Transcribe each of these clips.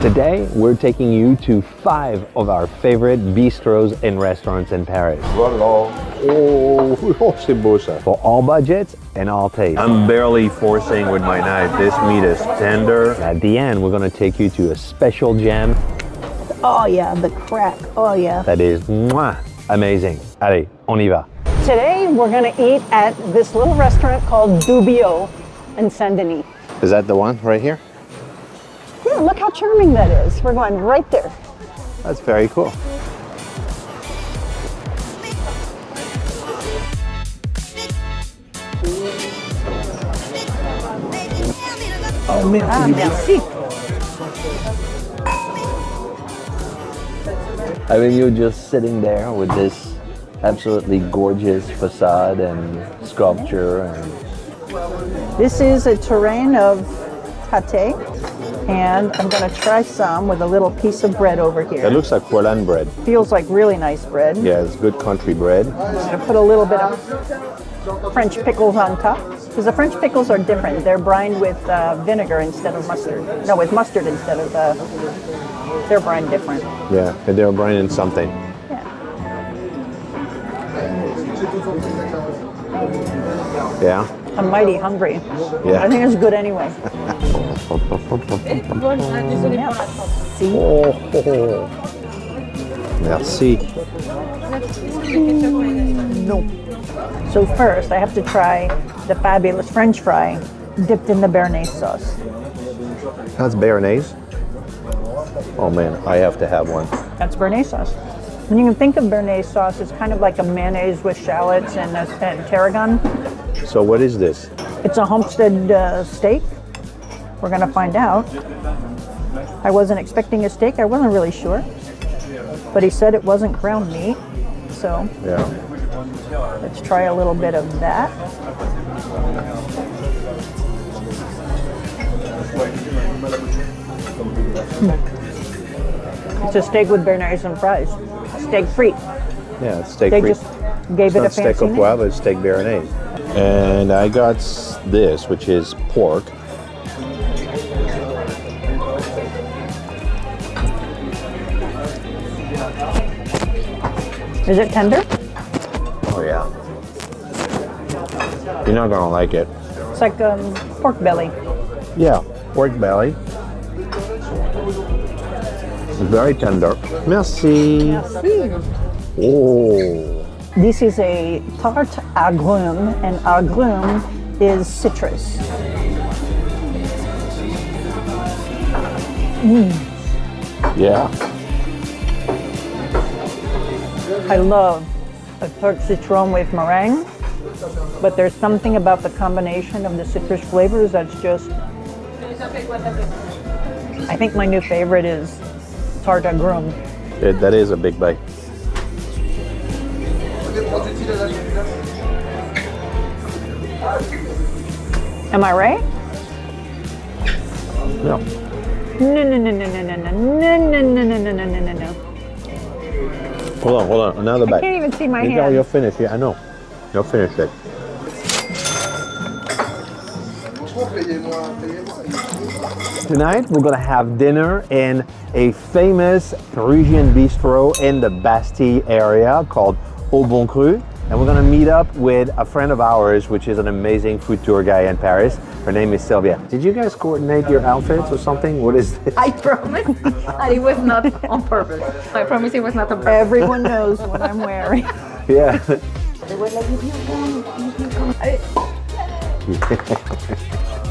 Today, we're taking you to 5 of our favorite bistros and restaurants in Paris. Voilà. Oh, c'est beau ça. For all budgets and all tastes. I'm barely forcing with my knife. This meat is tender. At the end, we're going to take you to a special jam. Oh yeah, the crack. Oh yeah. That is amazing. Allez, on y va. Today we're gonna eat at this little restaurant called Dubillot in Saint-Denis. Is that the one right here? Yeah, look how charming that is. We're going right there. That's very cool. Ah, merci. I mean, you're just sitting there with this absolutely gorgeous facade and sculpture. And This is a terrain of pâté, and I'm gonna try some with a little piece of bread over It here. looks like Poilâne bread. Feels like really nice bread. Yeah, it's good country bread. I'm gonna put a little bit of French pickles on top, because the French pickles are different. They're brined with vinegar instead of mustard. No, with mustard instead of they're brined different. Yeah, and they're branding something. Yeah. Yeah. I'm mighty hungry. Yeah. I think it's good anyway. See? Oh, merci. No. So first, I have to try the fabulous French fry dipped in the béarnaise sauce. That's béarnaise. Oh man, I have to have one. That's béarnaise sauce. When you can think of béarnaise sauce, it's kind of like a mayonnaise with shallots and tarragon. So what is this? It's a homestead steak. We're gonna find out. I wasn't expecting a steak. I wasn't really sure, but he said it wasn't ground meat. So Yeah. let's try a little bit of that. It's a steak with béarnaise and fries. Steak frite. Yeah, it's steak They free. just gave it a It's not steak fancy au name. poivre, it's steak béarnaise. And I got this, which is pork. Is it tender? Oh yeah. You're not gonna like it. It's like pork belly. Yeah, pork belly. It's very tender. Merci. Oh. This is a tarte agrumes, and agrumes is citrus. Yeah. I love a tarte citron with meringue, but there's something about the combination of the citrus flavors that's just, I think my new favorite is tarte agrumes. That is a big bite. Am I right? No. No, no, no, no, no, no, no, no, no, no, no, no, no, no, no. Hold on. Another bite. I can't even see my You hand. you'll finish it. I know. You'll finish it. Tonight, we're going to have dinner in a famous Parisian bistro in the Bastille area called Aux Bons Crus. And we're going to meet up with a friend of ours, which is an amazing food tour guy in Paris. Her name is Sylvia. Did you guys coordinate your outfits or something? What is this? I promise that it was not on purpose. I promise it was not on purpose. Everyone knows what I'm wearing. Yeah.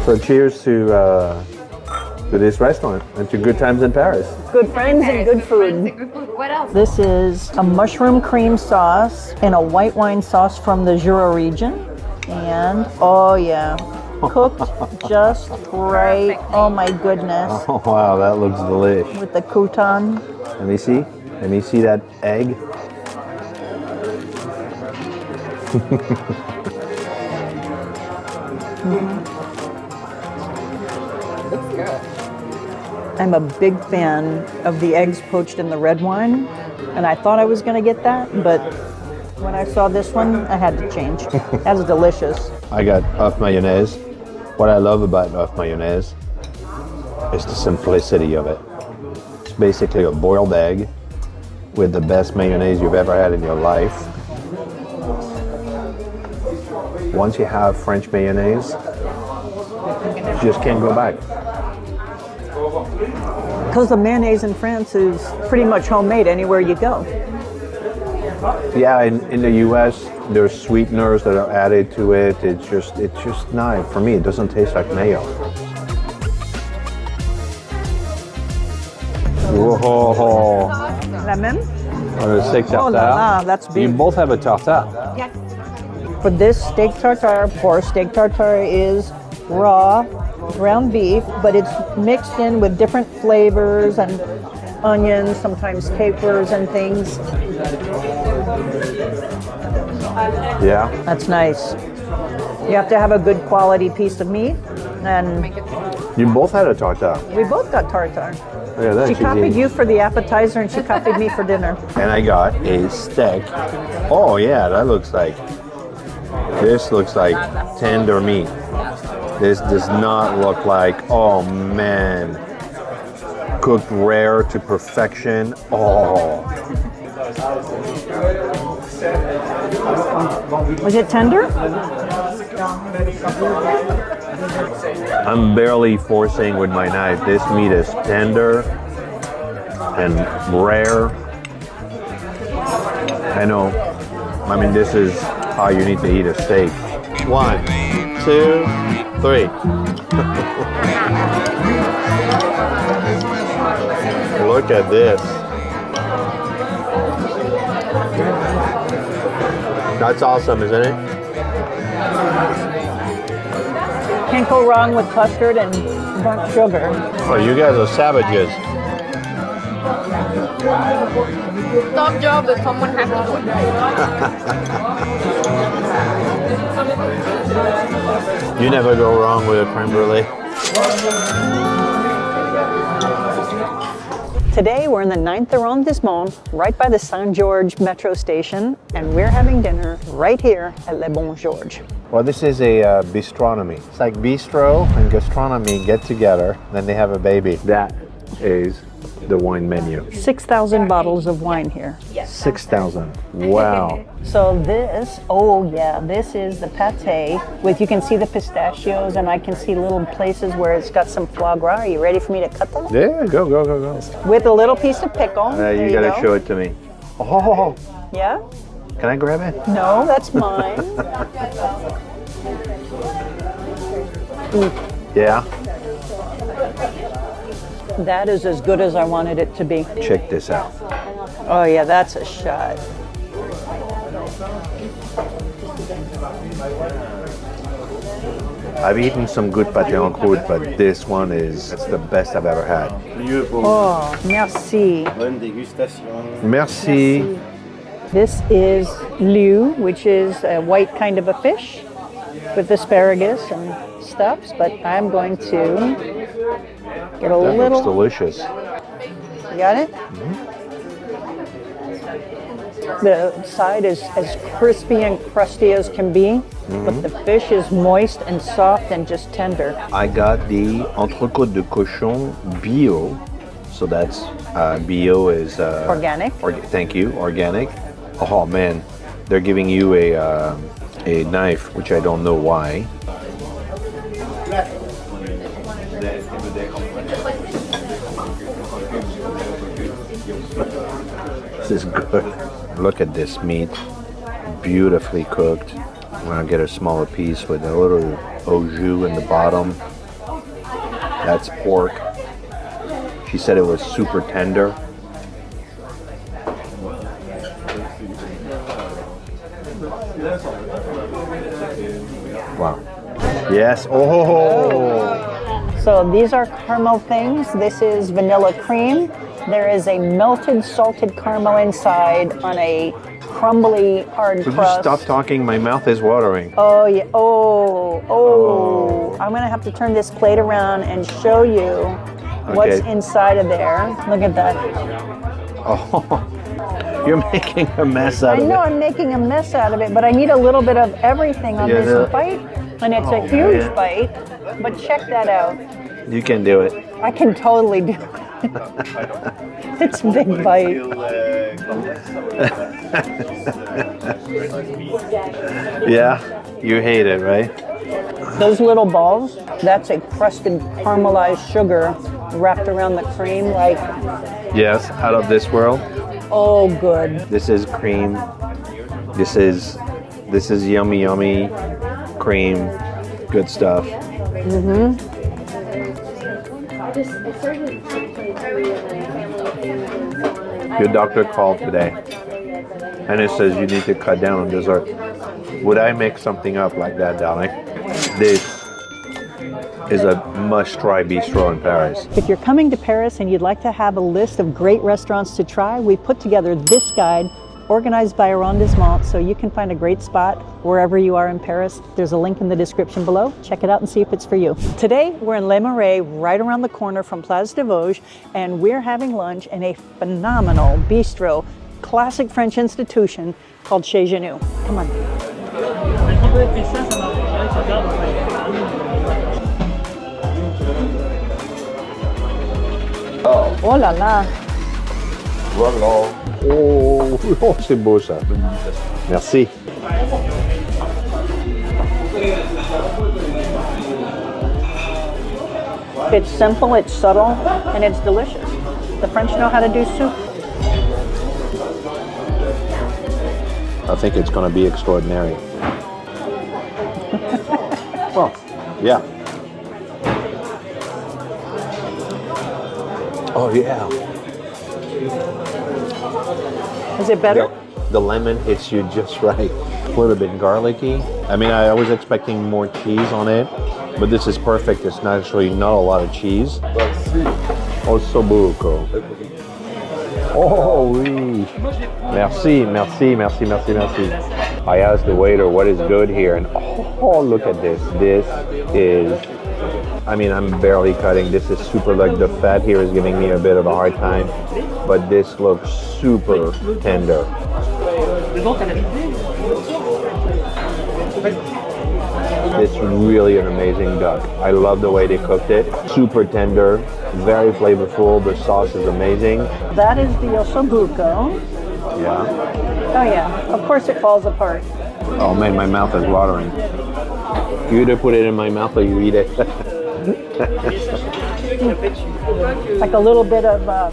So cheers to this restaurant and to good times in Paris. Good friends and good food. What else? This is a mushroom cream sauce and a white wine sauce from the Jura region. And, oh yeah, cooked just right. Oh my goodness. Oh wow, that looks delish. With the crouton. Let me see. Let me see that egg. I'm a big fan of the eggs poached in the red wine, and I thought I was going to get that, but when I saw this one, I had to change. That was delicious. I got off mayonnaise. What I love about off mayonnaise is the simplicity of it. It's basically a boiled egg with the best mayonnaise you've ever had in your life. Once you have French mayonnaise, you just can't go back. Because the mayonnaise in France is pretty much homemade anywhere you go. Yeah, in the US, there's sweeteners that are added to it. It's just not, for me, it doesn't taste like mayo. Whoa. La même? On a steak tartare. Oh la la, that's You big. both have a tartare. For this steak tartare, poor steak tartare is raw, ground beef, but it's mixed in with different flavors and onions, sometimes capers and things. Yeah. That's nice. You have to have a good quality piece of meat, and You both had a tartare. we both got tartare. Yeah, that's She copied easy. you for the appetizer, and she copied me for dinner. And I got a steak. Oh yeah, this looks like tender meat. This does not look like, oh man, cooked rare to perfection. Oh. Was it tender? I'm barely forcing with my knife. This meat is tender and rare. I know. I mean, this is how you need to eat a steak. 1, 2, 3. Look at this. That's awesome, isn't it? Can't go wrong with custard and burnt sugar. Oh, you guys are savages. Top job that someone has to do. You never go wrong with a creme brulee. Today we're in the 9th arrondissement, right by the Saint George metro station, and we're having dinner right here at Les Bons Georges. Well, this is a bistronomy. It's like bistro and gastronomy get together, then they have a baby. That is the wine menu. 6,000 bottles of wine here. 6,000. Wow. So this, oh yeah, this is the pate with, you can see the pistachios, and I can see little places where it's got some foie gras. Are you ready for me to cut them? Yeah, go. With a little piece of pickle. You gotta go. show it to me. Oh, Yeah? can I grab it? No, that's mine. Yeah. That is as good as I wanted it to be. Check this out. Oh yeah, that's a shot. I've eaten some good pâté en croûte, but this one is the best I've ever had. Oh, merci. Bonne dégustation. Merci. This is liu, which is a white kind of a fish with asparagus and stuffs, but I'm going to get a That little. looks delicious. You got it? The side is as crispy and crusty as can be, but the fish is moist and soft and just tender. I got the entrecôte de cochon bio. So that's bio is Organic. Thank you, organic. Oh man, they're giving you a knife, which I don't know why. This is good. Look at this meat, beautifully cooked. I'm gonna get a smaller piece with a little au jus in the bottom. That's pork. She said it was super tender. Wow. Yes. Oh. So these are caramel things. This is vanilla cream. There is a melted salted caramel inside on a crumbly hard Could you crust. stop talking? My mouth is watering. Oh yeah. Oh. I'm gonna have to turn this plate around and show you what's Okay. inside of there. Look at that. Oh. You're making a mess out I of know it. I'm making a mess out of it, but I need a little bit of everything on Yeah, this bite, and it's a Oh, huge man. bite. But check that out. You can do it. I can totally do it. It's a big bite. Yeah, you hate it, right? Those little balls, that's a crusted caramelized sugar wrapped around the cream like, Yes, out of this world. oh, good. This is cream. This is yummy, yummy cream. Good stuff. Your doctor called today, and it says you need to cut down on dessert. Would I make something up like that, darling? This is a must-try bistro in Paris. If you're coming to Paris and you'd like to have a list of great restaurants to try, we put together this guide organized by arrondissement so you can find a great spot wherever you are in Paris. There's a link in the description below. Check it out and see if it's for you. Today, we're in Les Marais, right around the corner from Place des Vosges, and we're having lunch in a phenomenal bistro, classic French institution called Chez Janou. Come on. Oh là là. Voilà. Oh, oh, c'est beau ça. Merci. It's simple, it's subtle, and it's delicious. The French know how to do soup. I think it's going to be extraordinary. Well, yeah. Oh, yeah. Is it better? The lemon hits you just right. A little bit garlicky. I mean, I was expecting more cheese on it, but this is perfect. It's naturally not a lot of cheese. Oh, so beaucoup. Oh, oui. Merci, merci, merci, merci, merci. I asked the waiter what is good here, and oh, look at this. This is, I mean, I'm barely cutting. This is super, like the fat here is giving me a bit of a hard time, but this looks super tender. It's really an amazing duck. I love the way they cooked it. Super tender, very flavorful. The sauce is amazing. That is the ossobuco. Yeah. Oh yeah, of course it falls apart. Oh man, my mouth is watering. You either put it in my mouth or you eat it. Like a little bit of, I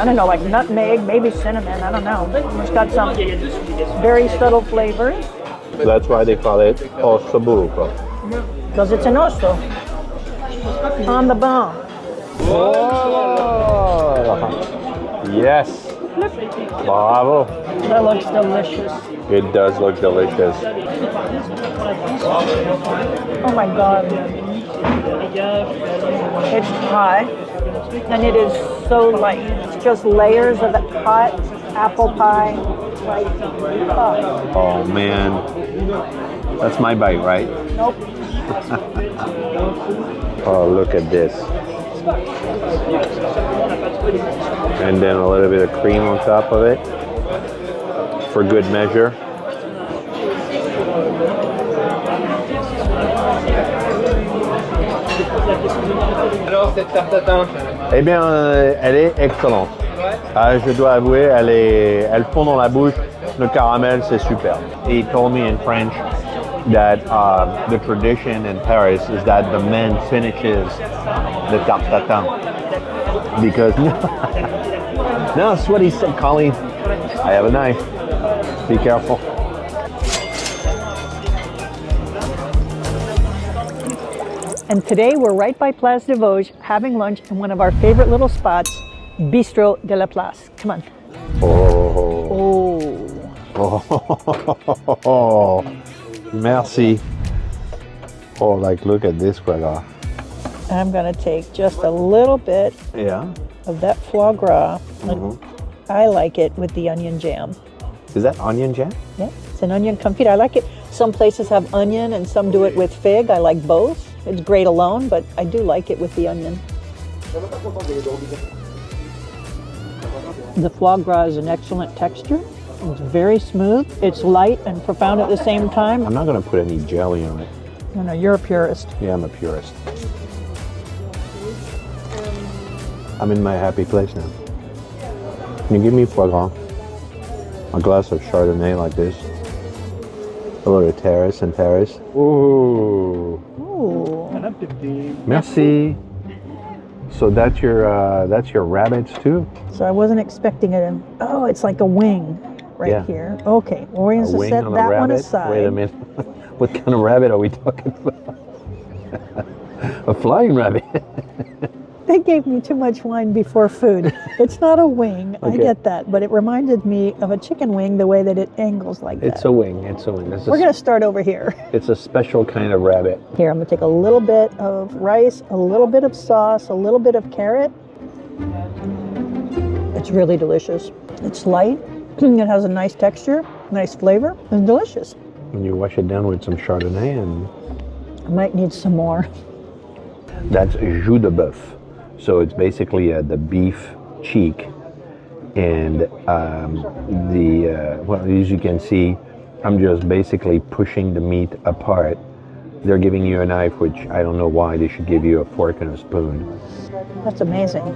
don't know, like nutmeg, maybe cinnamon, I don't know. It's got some very subtle flavors. That's why they call it ossobuco. Because it's an osso. On the bone. Oh, yes. Bravo. That looks delicious. It does look delicious. Oh my God. It's hot and it is so light. It's just layers of hot apple pie. Like, oh. Oh man. That's my bite, right? Nope. Oh, look at this. And then a little bit of cream on top of it for good measure. Alors, cette tarte tatin? Eh bien, elle est excellente. Je dois avouer, elle fond dans la bouche. Le caramel, c'est super. He told me in French that the tradition in Paris is that the man finishes the tarte tatin. Because, no, that's what he said, Colleen. I have a knife. Be careful. And today we're right by Place des Vosges having lunch in one of our favorite little spots, Bistrot de la Place. Come on. Oh. Oh. Oh. Merci. Oh, like, look at this, Gregor. I'm going to take just a little bit of that foie gras. I like it with the onion jam. Is that onion jam? Yeah, it's an onion confit. I like it. Some places have onion and some do it with fig. I like both. It's great alone, but I do like it with the onion. The foie gras is an excellent texture. It's very smooth. It's light and profound at the same time. I'm not going to put any jelly on it. No, you're a purist. Yeah, I'm a purist. I'm in my happy place now. Can you give me foie gras? A glass of Chardonnay like this. A little terrace in Paris. Ooh. Ooh. Merci. So that's your rabbits too? So I wasn't expecting it. Oh, it's like a wing right Yeah. here. Okay, well, we're going to wing set on a that one rabbit? aside. Wait a minute. What kind of rabbit are we talking about? A flying rabbit. They gave me too much wine before food. It's not a wing, I Okay. get that, but it reminded me of a chicken wing the way that it angles like It's that. a wing. It's a wing. We're going to start over here. It's a special kind of rabbit. Here, I'm going to take a little bit of rice, a little bit of sauce, a little bit of carrot. It's really delicious. It's light. It has a nice texture, nice flavor. It's delicious. When you wash it down with some Chardonnay, and I might need some more. that's jus de boeuf. So it's basically the beef cheek, and well, as you can see, I'm just basically pushing the meat apart. They're giving you a knife, which I don't know why. They should give you a fork and a spoon. That's amazing.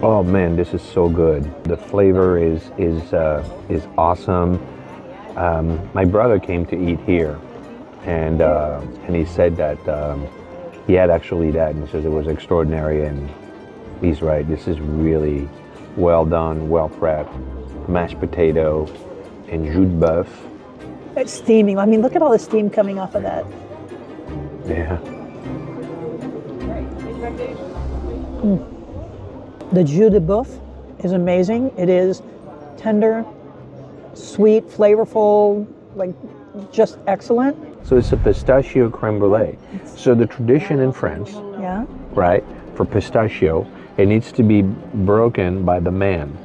Oh man, this is so good. The flavor is awesome. My brother came to eat here, and he said that he had actually that, and he says it was extraordinary. And he's right. This is really well done, well prepped, mashed potato, and jus de boeuf. It's steaming. I mean, look at all the steam coming off of that. Yeah. The jus de boeuf is amazing. It is tender, sweet, flavorful, like just excellent. So it's a pistachio creme brulee. So the tradition in France, Yeah. right, for pistachio, it needs to be broken by the man.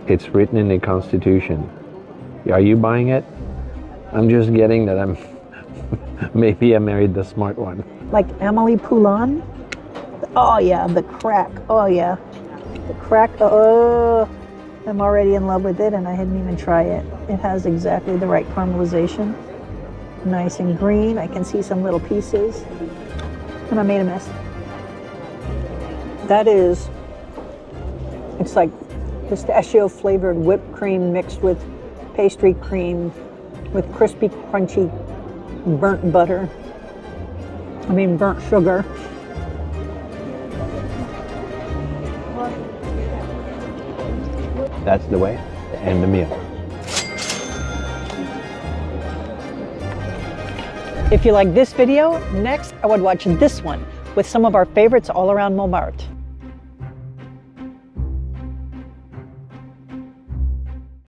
It's written in the Constitution. Are you buying it? I'm just getting that I'm, maybe I married the smart one. Like Amélie Poulain. Oh yeah, the crack. Oh yeah. The crack. Oh, I'm already in love with it and I hadn't even tried it. It has exactly the right caramelization. Nice and green. I can see some little pieces. And I made a mess. That is, it's like pistachio flavored whipped cream mixed with pastry cream with crispy, crunchy, burnt butter. I mean, burnt sugar. That's the way to end the meal. If you like this video, next I would watch this one with some of our favorites all around Montmartre.